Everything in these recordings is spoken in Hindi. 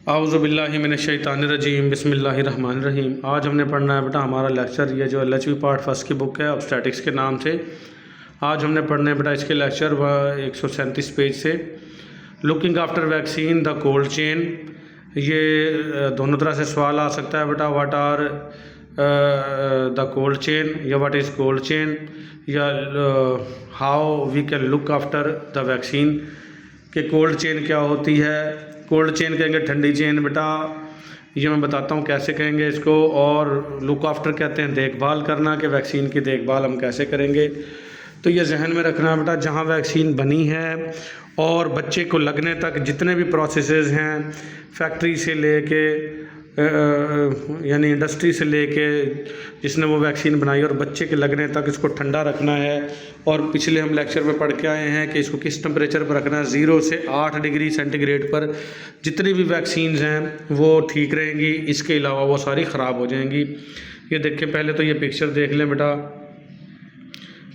आऊज़ुबिल्लाहिमिनश्शैतानिर्रजीम बिस्मिल्लाहिर्रहमानिर्रहीम। आज हमने पढ़ना है बेटा हमारा लेक्चर, ये जो एलएचवी पार्ट फर्स्ट की बुक है ऑब्स्टेटिक्स के नाम से। आज हमने पढ़ने बेटा इसके लेक्चर 137 पेज से। Looking after vaccine the cold chain, ये दोनों तरह से सवाल आ सकता है बेटा। What are the cold chain या व्हाट इज़ कोल्ड चेन, या how we can look after the vaccine कि कोल्ड चेन क्या होती है। कोल्ड चेन कहेंगे ठंडी चेन बेटा, ये मैं बताता हूँ कैसे कहेंगे इसको। और लुक आफ्टर कहते हैं देखभाल करना, कि वैक्सीन की देखभाल हम कैसे करेंगे। तो ये जहन में रखना है बेटा, जहाँ वैक्सीन बनी है और बच्चे को लगने तक जितने भी प्रोसेसेस हैं, फैक्ट्री से लेके यानी इंडस्ट्री से लेके जिसने वो वैक्सीन बनाई और बच्चे के लगने तक इसको ठंडा रखना है। और पिछले हम लेक्चर में पढ़ के आए हैं कि इसको किस टेम्परेचर पर रखना है, 0 से 8 डिग्री सेंटीग्रेड पर। जितनी भी वैक्सीन्स हैं वो ठीक रहेंगी, इसके अलावा वो सारी ख़राब हो जाएंगी। ये देखें, पहले तो ये पिक्चर देख लें बेटा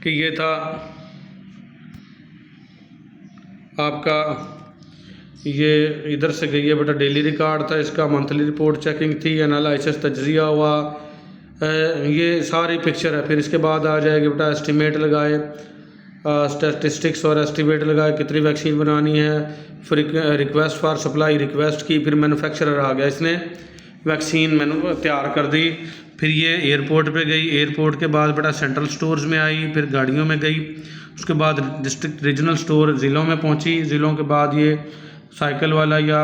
कि ये था आपका, ये इधर से गई है बेटा डेली रिकॉर्ड था इसका, मंथली रिपोर्ट चेकिंग थी, एनालिसिस तजज़िया हुआ, ये सारी पिक्चर है। फिर इसके बाद आ जाएगी बेटा एस्टिमेट लगाए, स्टैटिस्टिक्स और एस्टिमेट लगाए कितनी वैक्सीन बनानी है। फिर रिक्वेस्ट फॉर सप्लाई रिक्वेस्ट की, फिर मैन्युफैक्चरर आ गया, इसने वैक्सीन तैयार कर दी। फिर ये एयरपोर्ट पे गई, एयरपोर्ट के बाद बेटा सेंट्रल स्टोर्स में आई, फिर गाड़ियों में गई, उसके बाद डिस्ट्रिक्ट रीजनल स्टोर ज़िलों में पहुंची, ज़िलों के बाद ये साइकिल वाला या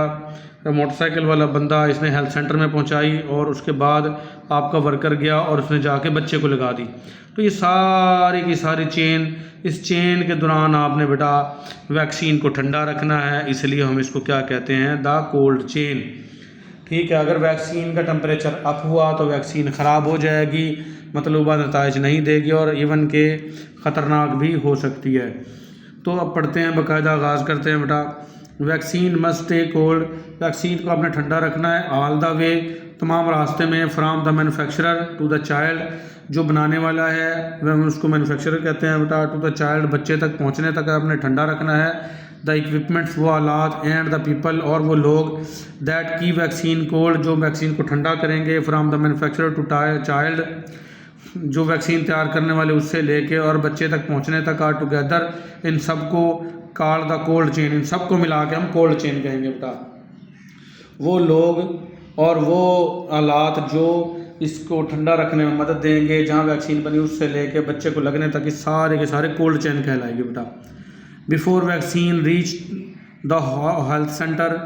मोटरसाइकिल वाला बंदा इसने हेल्थ सेंटर में पहुंचाई, और उसके बाद आपका वर्कर गया और उसने जाके बच्चे को लगा दी। तो ये सारी की सारी चेन, इस चेन के दौरान आपने बेटा वैक्सीन को ठंडा रखना है, इसलिए हम इसको क्या कहते हैं, द कोल्ड चेन। ठीक है, अगर वैक्सीन का टेम्परेचर अप हुआ तो वैक्सीन ख़राब हो जाएगी, मतलूबा नताइज नहीं देगी और इवन के ख़तरनाक भी हो सकती है। तो अब पढ़ते हैं, बाकायदा आगाज़ करते हैं बेटा। Vaccine must stay cold, vaccine को आपने ठंडा रखना है ऑल द वे, तमाम रास्ते में, from the manufacturer to the child, जो बनाने वाला है वह उसको मैन्युफैक्चरर कहते हैं बेटा, टू द चाइल्ड, बच्चे तक पहुंचने तक आपने ठंडा रखना है। द इक्विपमेंट्स, वो आलात, एंड द पीपल, और वो लोग, दैट की वैक्सीन कोल्ड, जो वैक्सीन को ठंडा करेंगे, from the manufacturer to child, जो वैक्सीन तैयार करने वाले उससे लेके और बच्चे तक पहुंचने तक, आर टुगेदर, इन सबको कॉल द कोल्ड चेन, इन सबको मिला के हम कोल्ड चेन कहेंगे बेटा। वो लोग और वो आलात जो इसको ठंडा रखने में मदद देंगे, जहाँ वैक्सीन बनी उससे लेके बच्चे को लगने तक, इस सारे के सारे कोल्ड चेन कहलाएगी बेटा। Before vaccine reach the health centre,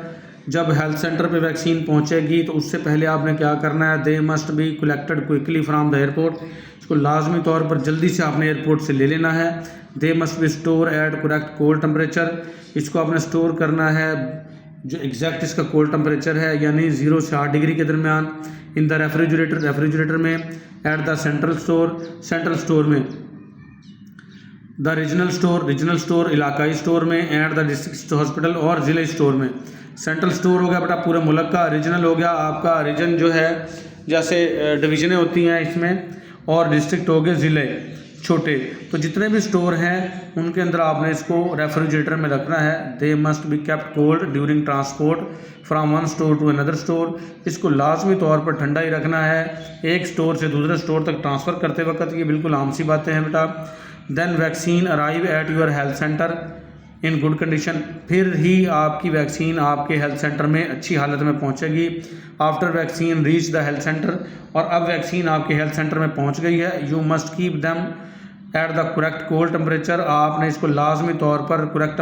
जब हेल्थ सेंटर पे वैक्सीन पहुंचेगी तो उससे पहले आपने क्या करना है, they must be collected quickly from the airport, इसको लाजमी तौर पर जल्दी से आपने एयरपोर्ट से ले लेना है। They must be store at correct cold temperature, इसको आपने स्टोर करना है जो एग्जैक्ट इसका कोल्ड टेम्परेचर है, यानी 0 से 8 डिग्री के दरमियान। इन द रेफ्रिजरेटर, रेफ्रिजरेटर में, at the central store, central store में, the regional store, regional store इलाकाई स्टोर में, एंड द डिस्ट्रिक्ट हॉस्पिटल, और ज़िले स्टोर में। सेंट्रल स्टोर हो गया बेटा पूरे मुल्क का, रीजनल हो गया आपका, रीजन जो है जैसे डिवीज़नें होती हैं इसमें, और डिस्ट्रिक्ट हो गए ज़िले छोटे। तो जितने भी स्टोर हैं उनके अंदर आपने इसको रेफ्रिजरेटर में रखना है। They must be kept cold during transport from one store to another store, इसको लाजमी तौर पर ठंडा ही रखना है एक स्टोर से दूसरे स्टोर तक ट्रांसफ़र करते वक्त, ये बिल्कुल आम सी बातें हैं बेटा। Then vaccine arrive at your health centre in good condition, फिर ही आपकी वैक्सीन आपके हेल्थ सेंटर में अच्छी हालत में पहुंचेगी। After vaccine reach the health centre, और अब वैक्सीन आपके हेल्थ सेंटर में पहुंच गई है, you must keep them at the correct cold temperature, आपने इसको लाजमी तौर पर करेक्ट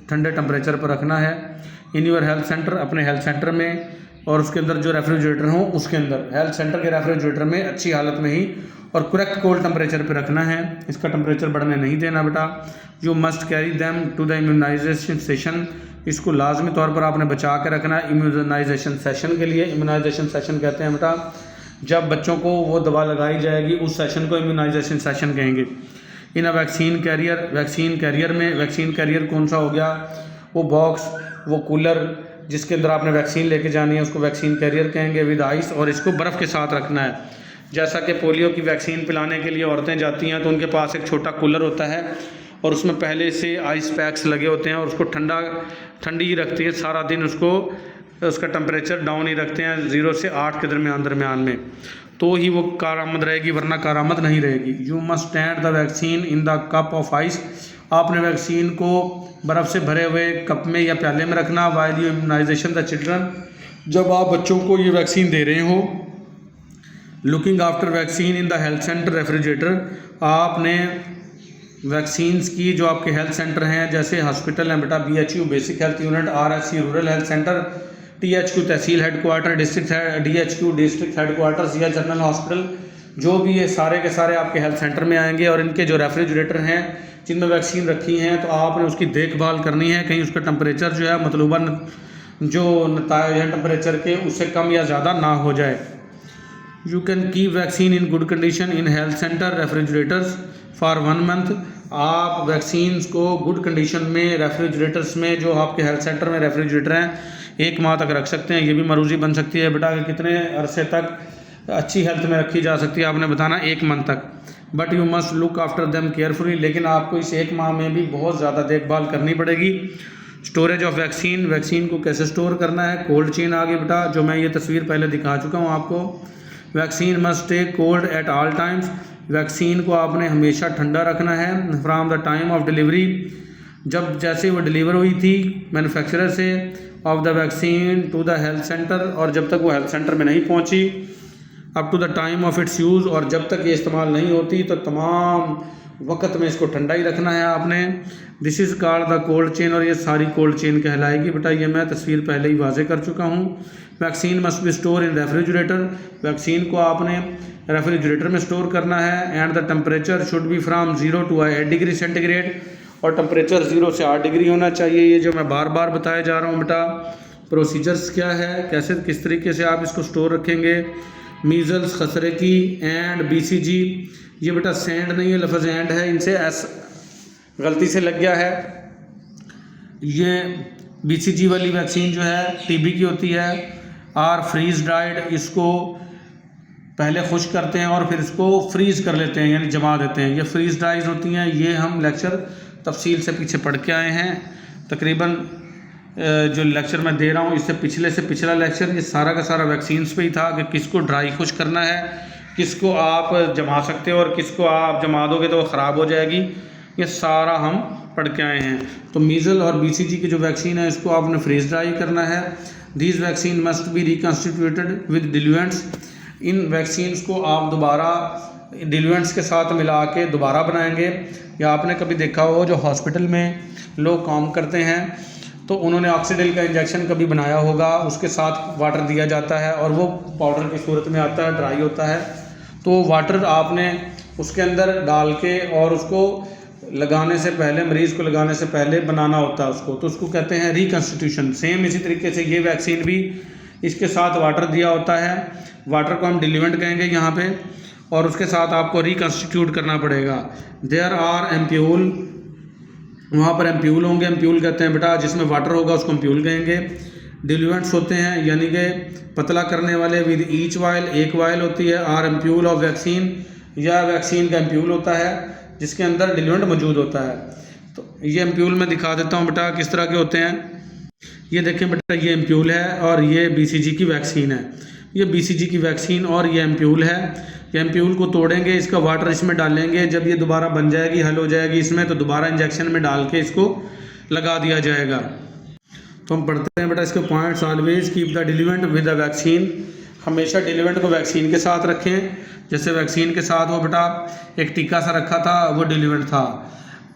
ठंडे टेम्परेचर पर रखना है। इन योर हेल्थ सेंटर, अपने हेल्थ सेंटर में, और उसके अंदर जो रेफ्रिजरेटर हो उसके अंदर, हेल्थ सेंटर के रेफ्रिजरेटर में अच्छी हालत में ही और करेक्ट कोल्ड टेम्परेचर पे रखना है, इसका टेम्परेचर बढ़ने नहीं देना बेटा। You must carry them to the immunization session, इसको लाजमी तौर पर आपने बचा के रखना है इम्यूनाइजेशन सेशन के लिए। इम्यूनाइजेशन सेशन कहते हैं बेटा जब बच्चों को वो दवा लगाई जाएगी, उस सेशन को इम्यूनाइजेशन सेशन कहेंगे। In a vaccine carrier, vaccine carrier में, वैक्सीन कैरियर कौन सा हो गया, वो बॉक्स, वो कूलर जिसके अंदर आपने वैक्सीन लेके जानी है उसको वैक्सीन कैरियर कहेंगे, विद आइस, और इसको बर्फ़ के साथ रखना है। जैसा कि पोलियो की वैक्सीन पिलाने के लिए औरतें जाती हैं तो उनके पास एक छोटा कूलर होता है और उसमें पहले से आइस पैक्स लगे होते हैं और उसको ठंडी रखती है, सारा दिन उसको उसका टेम्परेचर डाउन ही रखते हैं 0 से 8 के दरमियान में, तो ही वो कारआमद रहेगी, वरना कारआमद नहीं रहेगी। You must stand the vaccine in the cup of ice, आपने वैक्सीन को बर्फ़ से भरे हुए कप में या प्याले में रखना। While you immunization the children, जब आप बच्चों को ये वैक्सीन दे रहे हो। Looking after vaccine in the health centre refrigerator, आपने वैक्सीन्स की जो आपके हेल्थ सेंटर हैं, जैसे हॉस्पिटल हैं बेटा, BHU basic health unit, RHC rural health centre, THQ तहसील हेडक्वार्टर, DHQ डिस्ट्रिक्ट हेडक्वार्टर्स या जनरल हॉस्पिटल, जो भी ये सारे के सारे आपके हेल्थ सेंटर में आएंगे। और इनके जो रेफ्रिजरेटर हैं जिनमें वैक्सीन रखी हैं, तो आपने उसकी देखभाल करनी है, कहीं उसका टेम्परेचर जो है मतलूबा जो नताइज हैं टेम्परेचर के, उससे कम या ज़्यादा ना हो जाए। You can keep vaccine in good condition in health centre refrigerators for 1 month, आप वैक्सीन्स को गुड कंडीशन में रेफ्रिजरेटर्स में, जो आपके हेल्थ सेंटर में रेफ्रिजरेटर हैं, 1 माह तक रख सकते हैं। ये भी मरूजी बन सकती है बेटा कि कितने अरसे तक अच्छी हेल्थ में रखी जा सकती है, आपने बताना 1 मंथ तक। But you must look after them carefully, लेकिन आपको इस 1 माह में भी बहुत ज़्यादा देखभाल करनी पड़ेगी। स्टोरेज ऑफ वैक्सीन, वैक्सीन को कैसे स्टोर करना है, कोल्ड चेन आ गई बेटा, जो मैं ये तस्वीर पहले दिखा चुका हूँ आपको। Vaccine must stay cold at all times, vaccine को आपने हमेशा ठंडा रखना है। From the time of delivery, जब जैसे वो डिलीवर हुई थी मैन्युफैक्चरर से, of the vaccine to the health centre, और जब तक वो हेल्थ सेंटर में नहीं पहुंची, up to the time of its use, और जब तक ये इस्तेमाल नहीं होती तो तमाम वक्त में इसको ठंडा ही रखना है आपने। This is called the cold chain, और ये सारी कोल्ड चेन कहलाएगी बेटा, ये मैं तस्वीर पहले ही वाजे कर चुका हूँ। Vaccine must be store in refrigerator, vaccine को आपने रेफ्रिजरेटर में स्टोर करना है। And the temperature should be from 0 to 8 degree centigrade, और टेम्परेचर 0 से 8 डिग्री होना चाहिए। ये जो मैं बार बार बताया जा रहा हूँ बेटा, प्रोसीजर्स क्या है, कैसे किस तरीके से आप इसको स्टोर रखेंगे। मीज़ल्स, खसरे की एंड BCG, ये बेटा सैंड नहीं है, लफ्ज़ एंड है, इनसे एस गलती से लग गया है। ये BCG वाली वैक्सीन जो है TB की होती है। आर फ्रीज ड्राइड, इसको पहले खुश करते हैं और फिर इसको फ्रीज़ कर लेते हैं, यानी जमा देते हैं। ये फ्रीज ड्राइज होती हैं। ये हम लेक्चर तफसील से पीछे पढ़ के आए हैं, तकरीबन जो लेक्चर मैं दे रहा हूँ इससे पिछले से पिछला लेक्चर ये सारा का सारा वैक्सीन्स पे ही था कि किसको ड्राई खुश करना है, किसको आप जमा सकते हो और किसको आप जमा दोगे तो वो ख़राब हो जाएगी। ये सारा हम पढ़ के आए हैं। तो मीज़ल और BCG की जो वैक्सीन है इसको आपने फ्रीज ड्राई करना है। These vaccine must be reconstituted with diluents, इन वैक्सीन्स को आप दोबारा डिल्यूएंट्स के साथ मिला के दोबारा बनाएंगे। या आपने कभी देखा हो जो हॉस्पिटल में लोग काम करते हैं तो उन्होंने ऑक्सीडेल का इंजेक्शन कभी बनाया होगा, उसके साथ वाटर दिया जाता है और वो पाउडर की सूरत में आता है, ड्राई होता है। तो वाटर आपने उसके अंदर डाल के और उसको लगाने से पहले, मरीज़ को लगाने से पहले बनाना होता है उसको, तो उसको कहते हैं रिकन्स्टिट्यूशन। सेम इसी तरीके से ये वैक्सीन भी, इसके साथ वाटर दिया होता है, वाटर को हम डिल्यूएंट कहेंगे यहाँ पे, और उसके साथ आपको रिकन्स्टिट्यूट करना पड़ेगा। देयर आर एम्प्यूल, वहाँ पर एम्प्यूल होंगे, एम्प्यूल कहते हैं बेटा जिसमें वाटर होगा उसको एम्प्यूल कहेंगे। डिल्यूएंट्स होते हैं यानी कि पतला करने वाले, विद ईच वायल, एक वायल होती है। आर एम्प्यूल ऑफ वैक्सीन, या वैक्सीन का एम्प्यूल होता है जिसके अंदर डिल्यूएंट मौजूद होता है। तो ये एम्प्यूल मैं दिखा देता हूँ बेटा किस तरह के होते हैं। ये देखें बेटा, ये एम्प्यूल है और ये BCG की वैक्सीन है। ये BCG की वैक्सीन और ये एम्प्यूल है। ये एम्प्यूल को तोड़ेंगे, इसका वाटर इसमें डालेंगे, जब ये दोबारा बन जाएगी, हल हो जाएगी इसमें, तो दोबारा इंजेक्शन में डाल के इसको लगा दिया जाएगा। तो हम पढ़ते हैं बेटा इसके points. Always keep the diluent with the vaccine, हमेशा डिल्यूएंट को वैक्सीन के साथ रखें। जैसे वैक्सीन के साथ वो बेटा एक टीका सा रखा था, वो डिल्यूएंट था।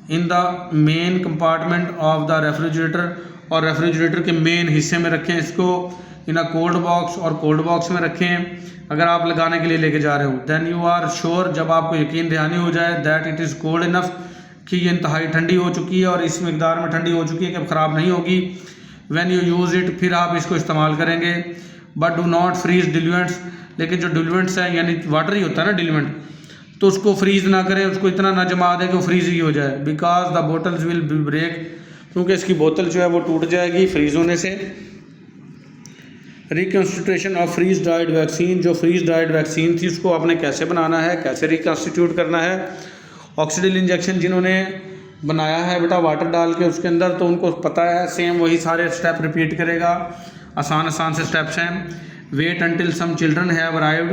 In the main compartment of the refrigerator, और रेफ्रिजरेटर के मेन हिस्से में रखें इसको। इन अ कोल्ड बॉक्स, और कोल्ड बॉक्स में रखें अगर आप लगाने के लिए लेके जा रहे हो। देन यू आर श्योर, जब आपको यकीन दहानी हो जाए, that it is cold enough, कि ये इंतहाई ठंडी हो चुकी है और इस मकदार में ठंडी हो चुकी है कि अब ख़राब नहीं होगी। व्हेन यू यूज़ इट, फिर आप इसको इस्तेमाल करेंगे। बट डू नॉट फ्रीज डिल्यूएंट्स, लेकिन जो डिल्यूएंट्स हैं यानी वाटर ही होता है ना डिल्यूएंट, तो उसको फ्रीज़ ना करें, उसको इतना ना जमा दें कि वो फ्रीज़ ही हो जाए। Because the bottles will be break, क्योंकि इसकी बोतल जो है वो टूट जाएगी फ्रीज़ होने से। Reconstitution of freeze dried vaccine, जो फ्रीज ड्राइड वैक्सीन थी उसको आपने कैसे बनाना है, कैसे रिकन्स्टिट्यूट करना है। ऑक्सीडेल इंजेक्शन जिन्होंने बनाया है बेटा वाटर डाल के उसके अंदर, तो उनको पता है, सेम वही सारे स्टेप रिपीट करेगा। आसान आसान से स्टेप्स हैं। Wait until some children have arrived,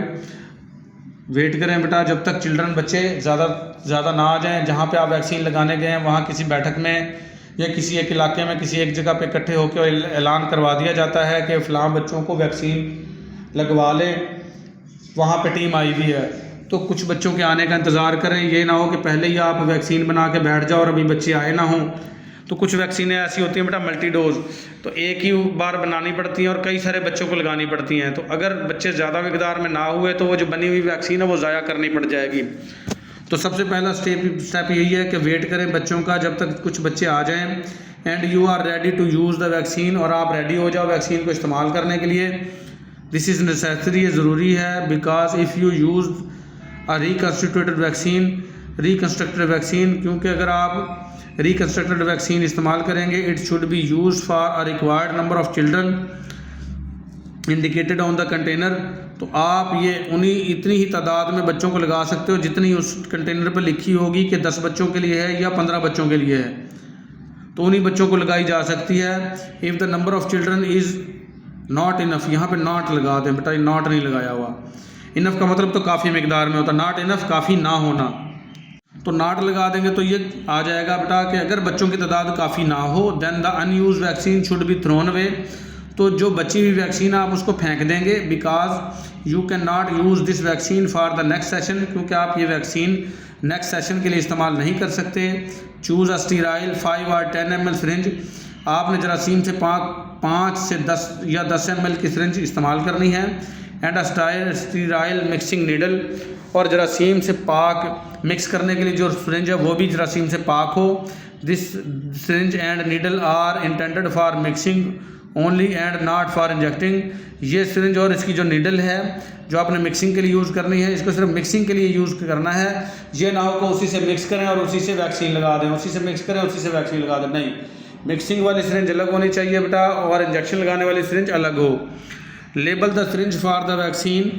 wait करें बेटा जब तक चिल्ड्रन बच्चे ज़्यादा ना आ जाएं। जहाँ पे आप वैक्सीन लगाने गए हैं वहाँ किसी बैठक में या किसी एक इलाके में किसी एक जगह पे इकट्ठे होकर ऐलान करवा दिया जाता है कि फ़लाँ बच्चों को वैक्सीन लगवा लें, वहाँ पे टीम आई हुई है। तो कुछ बच्चों के आने का इंतज़ार करें, ये ना हो कि पहले ही आप वैक्सीन बना के बैठ जाओ और अभी बच्चे आए ना हों। तो कुछ वैक्सीनें ऐसी होती हैं बेटा मल्टी डोज, तो एक ही बार बनानी पड़ती हैं और कई सारे बच्चों को लगानी पड़ती हैं। तो अगर बच्चे ज़्यादा मिकदार में ना हुए तो वो जो बनी हुई वैक्सीन है वो ज़ाया करनी पड़ जाएगी। तो सबसे पहला स्टेप यही है कि वेट करें बच्चों का जब तक कुछ बच्चे आ जाएं। And you are ready to use the vaccine, और आप रेडी हो जाओ वैक्सीन को इस्तेमाल करने के लिए। दिस इज़ नेसेसरी, ये ज़रूरी है, because if you use a reconstituted vaccine, क्योंकि अगर आप रिकन्स्ट्रक्टेड वैक्सीन इस्तेमाल करेंगे, it should be use for a required number of children indicated on the container. तो आप ये इतनी ही तादाद में बच्चों को लगा सकते हो जितनी उस कंटेनर पर लिखी होगी कि 10 बच्चों के लिए है या 15 बच्चों के लिए है, तो उन्हीं बच्चों को लगाई जा सकती है। If the number of children is not enough, यहाँ पे नॉट लगा दें बेटा, नॉट नहीं लगाया हुआ। इनफ का मतलब तो काफ़ी मिकदार में होता, नॉट इनफ काफ़ी ना होना, तो नॉट लगा देंगे तो ये आ जाएगा बेटा कि अगर बच्चों की तादाद काफ़ी ना हो, then the unused vaccine should be thrown away, तो जो बची हुई वैक्सीन आप उसको फेंक देंगे। Because you can not use this vaccine for the next session, क्योंकि आप ये वैक्सीन नेक्स्ट सेशन के लिए इस्तेमाल नहीं कर सकते। चूज़ अ स्टीराइल 5 और 10 ml सिरिंज, आपने जरासीम से 5 से 10 या 10 ml की सिरिंज इस्तेमाल करनी है। And a sterile mixing needle, और जरासीम से पाक मिक्स करने के लिए जो सिरिंज है वो भी जरासीम से पाक हो। This syringe and needle are intended for mixing only and not for injecting. ये सिरिंज और इसकी जो नीडल है जो आपने मिक्सिंग के लिए यूज़ करनी है, इसको सिर्फ मिक्सिंग के लिए यूज़ करना है। ये ना हो को उसी से मिक्स करें और उसी से वैक्सीन लगा दें, उसी से मिक्स करें उसी से वैक्सीन लगा दें, नहीं, मिक्सिंग वाली सिरिंज अलग होनी चाहिए बेटा और इंजेक्शन लगाने वाली सिरिंज अलग हो। Label the syringe for the vaccine,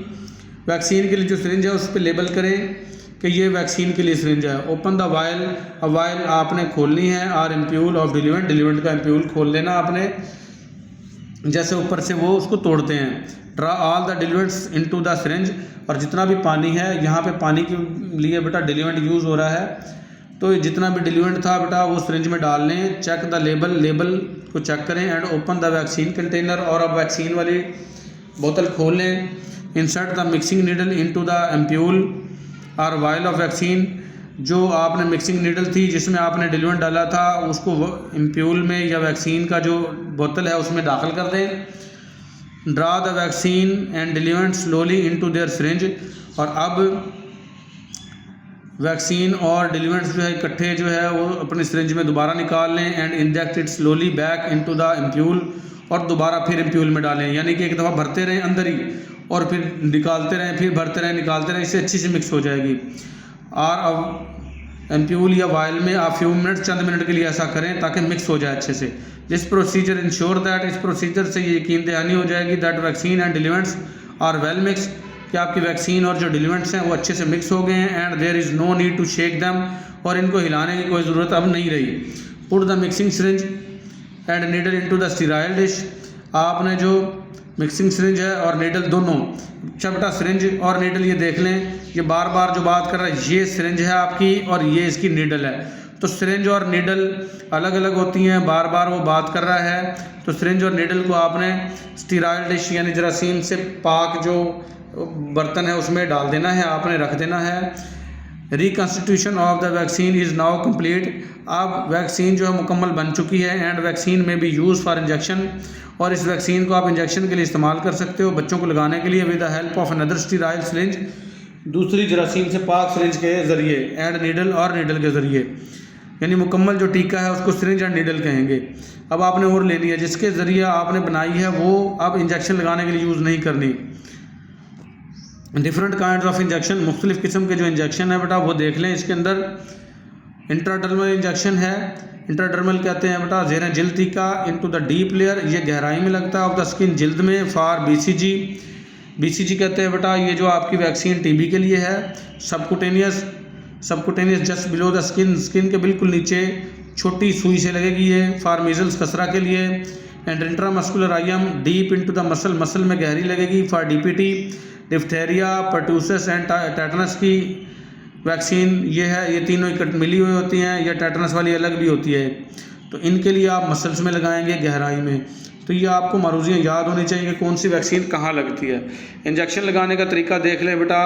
vaccine के लिए जो सिरिंज है उस पर लेबल करें कि ये वैक्सीन के लिए सिरिंज है। ओपन द वायल, वायल आपने खोलनी है, और एम्प्यूल ऑफ डिलीवेंट का एम्प्यूल खोल लेना आपने, जैसे ऊपर से वो उसको तोड़ते हैं। Draw all the diluents into the syringe, और जितना भी पानी है, यहाँ पे पानी के लिए बेटा डिलीवेंट यूज़ हो रहा है, तो जितना भी डिलीवेंट था बेटा वो सिरिंज में डाल लें। चेक द लेबल को चेक करें। And open the vaccine container, और अब वैक्सीन वाली बोतल खोल लें। Insert the mixing needle into the ampoule और वायल ऑफ वैक्सीन, जो आपने मिक्सिंग नीडल थी जिसमें आपने डिलीवेंट डाला था उसको एम्प्यूल में या वैक्सीन का जो बोतल है उसमें दाखिल कर दें। Draw the vaccine and diluent slowly into their syringe, और अब वैक्सीन और डिलीवेंट्स जो है इकट्ठे जो है वो अपनी सिरिंज में दोबारा निकाल लें। And inject it slowly back into the ampoule, और दोबारा फिर एम्प्यूल में डालें, यानी कि एक दफ़ा भरते रहें अंदर ही और फिर निकालते रहें, फिर भरते रहें निकालते रहें, इससे अच्छी से मिक्स हो जाएगी। और अब एम्प्यूल या वायल में आप चंद मिनट के लिए ऐसा करें ताकि मिक्स हो जाए अच्छे से। दिस प्रोसीजर इंश्योर दैट, इस प्रोसीजर से ये यकीन दहानी हो जाएगी that vaccine and diluents are well mix, कि आपकी वैक्सीन और जो डिलीवेंट्स हैं वो अच्छे से मिक्स हो गए हैं। And there is no need to shake them, और इनको हिलाने की कोई ज़रूरत अब नहीं रही। Put the mixing syringe and needle into the sterile dish, आपने जो मिक्सिंग सिरिंज है और नीडल दोनों, अच्छा बेटा सिरिंज और नीडल ये देख लें, ये बार बार जो बात कर रहा है ये सिरिंज है आपकी और ये इसकी नीडल है, तो सिरिंज और नीडल अलग अलग होती हैं, बार बार वो बात कर रहा है। तो सिरिंज और नीडल को आपने स्टीराइल डिश यानी जरासीम से पाक जो बर्तन है उसमें डाल देना है, आपने रख देना है। Reconstitution of the vaccine is now complete, अब वैक्सीन जो है मुकम्मल बन चुकी है। एंड वैक्सीन में भी यूज़ फॉर इंजेक्शन, और इस वैक्सीन को आप इंजेक्शन के लिए इस्तेमाल कर सकते हो बच्चों को लगाने के लिए with the help of another sterile syringe, दूसरी जरासीम से पाक सिरिंज के ज़रिए। एंड नीडल और नीडल के ज़रिए, यानी मुकम्मल जो टीका है उसको सिरिंज एंड नीडल कहेंगे। अब आपने और लेनी है जिसके ज़रिए आपने बनाई है वो अब इंजेक्शन लगाने के लिए यूज़ नहीं करनी। डिफरेंट काइंड ऑफ इंजेक्शन, मुख्तलिफ़ किस्म के जो इंजेक्शन है बेटा वो देख लें। इसके अंदर इंट्राडर्मल इंजेक्शन है, इंट्राडर्मल कहते हैं बेटा ज़ेर जिल्द टीका इनटू द डीप लेयर, ये गहराई में लगता है ऑफ द स्किन जिल्द में। फॉर बीसीजी, बीसीजी कहते हैं बेटा ये जो आपकी वैक्सीन टीबी के लिए है। Subcutaneous, subcutaneous just below the skin, skin के बिल्कुल नीचे छोटी सुई से लगेगी ये। फॉर मीजल्स खसरा के लिए। And intramuscular IM deep into the muscle, muscle में गहरी लगेगी for DPT, diphtheria, pertussis and tetanus की वैक्सीन ये है। ये तीनों इकट्ठ मिली हुई होती हैं, या टेटनस वाली अलग भी होती है। तो इनके लिए आप मसल्स में लगाएंगे गहराई में। तो ये आपको मारूजियाँ याद होनी चाहिए कि कौन सी वैक्सीन कहाँ लगती है। इंजेक्शन लगाने का तरीका देख लें बेटा।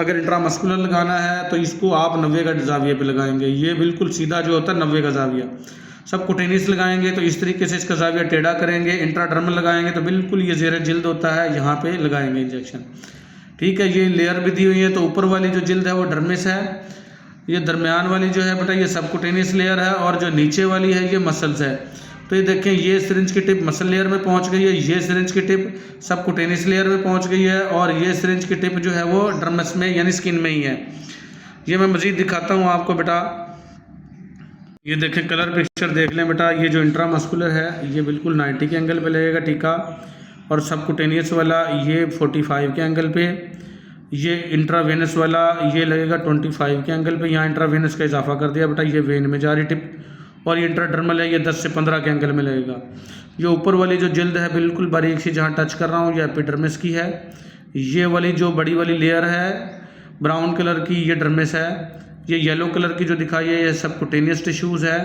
अगर इंट्रामस्कुलर लगाना है तो इसको आप 90 का जाविये पे लगाएंगे। ये बिल्कुल सीधा जो होता है 90 का जाविया। सब कुटेनियस लगाएंगे तो इस तरीके से इसका जाविया टेढ़ा करेंगे। इंट्राडर्मल लगाएंगे तो बिल्कुल ये ज़ेरे जिल्द होता है, यहाँ पे लगाएंगे इंजेक्शन। ठीक है, ये लेयर भी दी हुई है। तो ऊपर वाली जो जिल्द है वो डर्मिस है, ये दरमियान वाली जो है बेटा ये सबकुटेनियस लेयर है, और जो नीचे वाली है ये मसल्स है। तो ये देखें, ये सिरिंज की टिप मसल लेयर में पहुंच गई है, ये सिरिंज की टिप सबकुटेनियस लेयर में पहुंच गई है, और ये सिरिंज की टिप जो है वो डर्मिस में यानी स्किन में ही है। ये मैं मज़ीद दिखाता हूँ आपको बेटा। ये देखें, कलर पिक्चर देख लें बेटा। ये जो इंट्रामस्कुलर है ये बिल्कुल 90 के एंगल पे लगेगा टीका, और सबकुटेनियस वाला ये 45 के एंगल पे। ये इंट्रावेनस वाला ये लगेगा 25 के एंगल पे। यहाँ इंट्रावेनस का इजाफा कर दिया बेटा, ये वेन में जा रही टिप। और ये इंट्राडर्मल है, ये 10 से 15 के एंगल में लगेगा। ये ऊपर वाली जो जिल्द है बिल्कुल बारीक सी जहाँ टच कर रहा हूँ, ये एपिडर्मिस की है। ये वाली जो बड़ी वाली लेयर है ब्राउन कलर की, ये डर्मिस है। ये येलो कलर की जो दिखाई है ये सबकुटेनियस टिश्यूज़ है,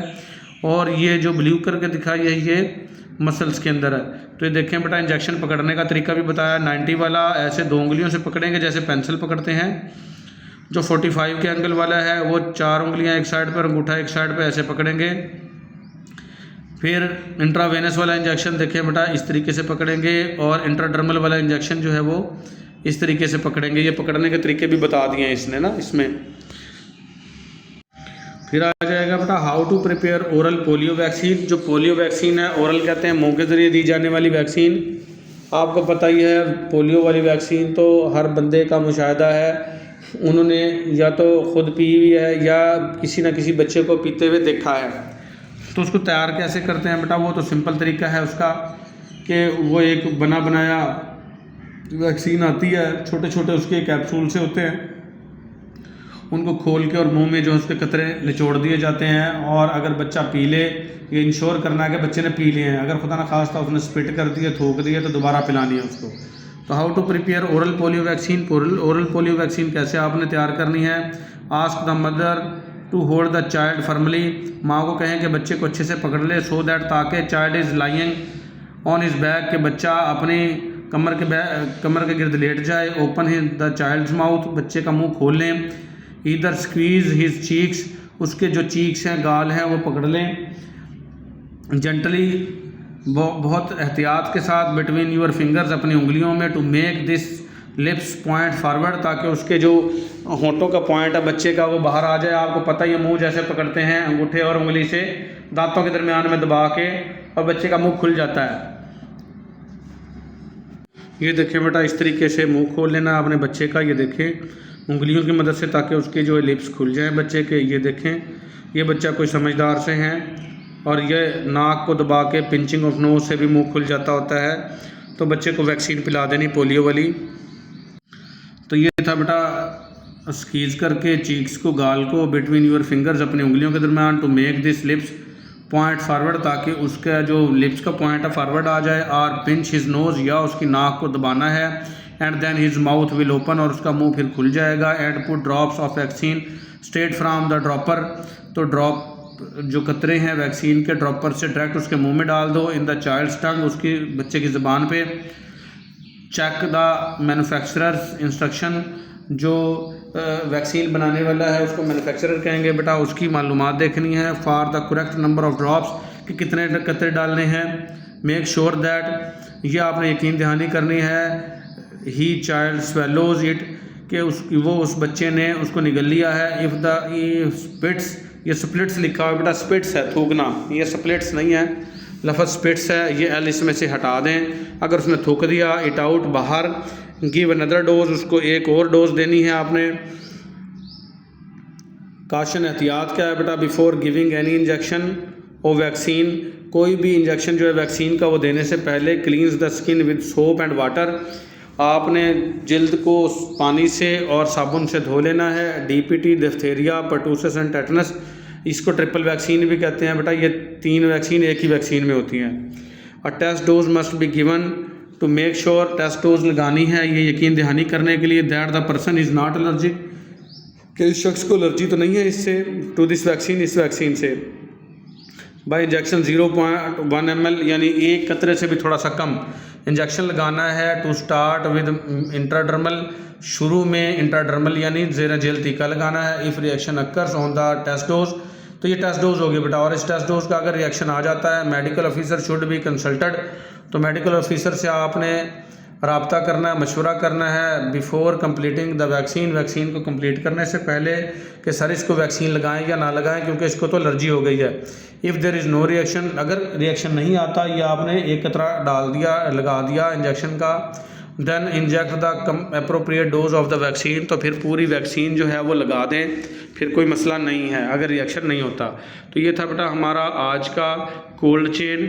और ये जो ब्लू करके दिखाई है ये मसल्स के अंदर है। तो ये देखें बेटा, इंजेक्शन पकड़ने का तरीका भी बताया। 90 वाला ऐसे 2 उंगलियों से पकड़ेंगे जैसे पेंसिल पकड़ते हैं। जो 45 के एंगल वाला है वो 4 उंगलियां एक साइड पर, अंगूठा एक साइड पर ऐसे पकड़ेंगे। फिर इंट्रावेनस वाला इंजेक्शन देखें बेटा, इस तरीके से पकड़ेंगे, और इंट्राडर्मल वाला इंजेक्शन जो है वो इस तरीके से पकड़ेंगे। ये पकड़ने के तरीके भी बता दिए हैं इसने ना इसमें। फिर आ जाएगा बेटा how to prepare oral polio vaccine. जो पोलियो वैक्सीन है, ओरल कहते हैं मुंह के ज़रिए दी जाने वाली वैक्सीन। आपको पता ही है पोलियो वाली वैक्सीन तो हर बंदे का मुशाहिदा है, उन्होंने या तो ख़ुद पी हुई है या किसी न किसी बच्चे को पीते हुए देखा है। तो उसको तैयार कैसे करते हैं बेटा, वो तो सिंपल तरीका है उसका कि वो एक बना बनाया वैक्सीन आती है, छोटे छोटे उसके कैप्सूल से होते हैं, उनको खोल के और मुंह में जो उसके कतरे निचोड़ दिए जाते हैं। और अगर बच्चा पी ले, ये इंश्योर करना है कि बच्चे ने पी लिए हैं। अगर खुदा न खास्ता उसने स्पिट कर दिए, थूक दिए, तो दोबारा पिलानी है उसको। तो how to prepare oral polio vaccine. Oral polio vaccine कैसे आपने तैयार करनी है। Ask the mother to hold the child firmly. माँ को कहें कि बच्चे को अच्छे से पकड़ ले, सो दैट ताकि child is lying on his back, के बच्चा अपनी कमर के गिर्द लेट जाए। Open his the child's mouth, बच्चे का मुंह खोल लें। ईदर स्क्वीज हिज चीक्स, उसके जो चीक्स हैं, गाल हैं, वो पकड़ लें। जेंटली, बहुत एहतियात के साथ, बिटवीन यूर फिंगर्स, अपनी उंगलियों में। To make this lips point forward, ताकि उसके जो होंठों का पॉइंट है बच्चे का वो बाहर आ जाए। आपको पता ही है मुंह जैसे पकड़ते हैं अंगूठे और उंगली से दांतों के दरमियान में दबा के, और बच्चे का मुंह खुल जाता है। ये देखें बेटा, इस तरीके से मुंह खोल लेना अपने बच्चे का। ये देखें उंगलियों की मदद से, ताकि उसके जो लिप्स खुल जाएं बच्चे के। ये देखें, ये बच्चा कोई समझदार से हैं, और ये नाक को दबा के पिंचिंग ऑफ नोज से भी मुंह खुल जाता होता है। तो बच्चे को वैक्सीन पिला देनी पोलियो वाली। तो ये था बेटा, स्क्वीज़ करके चीक्स को, गाल को, बिटवीन यूर फिंगर्स, अपनी उंगलियों के दरमियान। To make this lips point forward, ताकि उसका जो लिप्स का पॉइंट है फॉरवर्ड आ जाए। और पिंच हिज नोज़, या उसकी नाक को दबाना है। And then his mouth will open, और उसका मुंह फिर खुल जाएगा। And put drops of vaccine straight from the dropper, तो ड्रॉप जो कतरे हैं वैक्सीन के ड्रॉपर से डायरेक्ट उसके मुंह में डाल दो। इन द चाइल्ड्स टंग, उसकी बच्चे की ज़बान पे। चेक द मैन्युफैक्चरर्स इंस्ट्रक्शन, जो वैक्सीन बनाने वाला है उसको मैन्युफैक्चरर कहेंगे बेटा, उसकी मालूमात देखनी है। For the correct number of drops, कि कितने कतरे डालने हैं। मेक श्योर दैट, ये आपने यकीन दहानी करनी है, ही चाइल्ड स्वेलोज इट, कि उस बच्चे ने उसको निगल लिया है। इफ़ द स्पिट्स, ये स्प्लिट्स लिखा हुआ बेटा, स्पिट्स है थूकना, ये स्प्लिट्स नहीं है, लफ्ज़ स्पिट्स है। ये एल इसमें से हटा दें। अगर उसने थूक दिया, इट आउट, बाहर। गिव अनदर डोज, उसको एक और डोज देनी है आपने। काशन, एहतियात क्या है बेटा, बिफोर गिविंग एनी इंजेक्शन और वैक्सीन, कोई भी इंजेक्शन जो है वैक्सीन का वो देने से पहले, क्लींस the skin with soap and water, आपने जिल्द को पानी से और साबुन से धो लेना है। DPT, diphtheria, pertussis and tetanus, इसको ट्रिपल वैक्सीन भी कहते हैं बेटा। ये 3 वैक्सीन एक ही वैक्सीन में होती हैं। A test dose must be given to make sure, test dose लगानी है ये यकीन दहानी करने के लिए that the person is not allergic, कि इस शख्स को एलर्जी तो नहीं है इससे, टू दिस वैक्सीन, इस वैक्सीन से। बाई इंजेक्शन 0.1 ml यानी एक कतरे से भी थोड़ा सा कम इंजेक्शन लगाना है। टू स्टार्ट विद इंट्राडर्मल, शुरू में इंट्राडर्मल यानी ज़ेरा जेल टीका लगाना है। If reaction occurs on the test dose, तो ये टेस्ट डोज हो गया बेटा। और इस टेस्ट डोज का अगर रिएक्शन आ जाता है, medical officer should be consulted, तो मेडिकल ऑफिसर से आपने रब्ता करना है, मशवरा करना है before completing the vaccine, vaccine को कंप्लीट करने से पहले कि सर इसको वैक्सीन लगाएं या ना लगाएं, क्योंकि इसको तो एलर्जी हो गई है। If there is no reaction, अगर रिएक्शन नहीं आता या आपने एक कतरा डाल दिया, लगा दिया इंजेक्शन का, then inject the appropriate dose of the vaccine, तो फिर पूरी वैक्सीन जो है वो लगा दें, फिर कोई मसला नहीं है अगर रिएक्शन नहीं होता। तो ये था बेटा हमारा आज का कोल्ड चेन,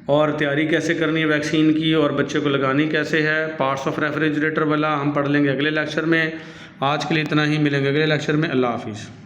और तैयारी कैसे करनी है वैक्सीन की और बच्चे को लगानी कैसे है। पार्ट्स ऑफ रेफ्रिजरेटर वाला हम पढ़ लेंगे अगले लेक्चर में। आज के लिए इतना ही, मिलेंगे अगले लेक्चर में। अल्लाह हाफिज़।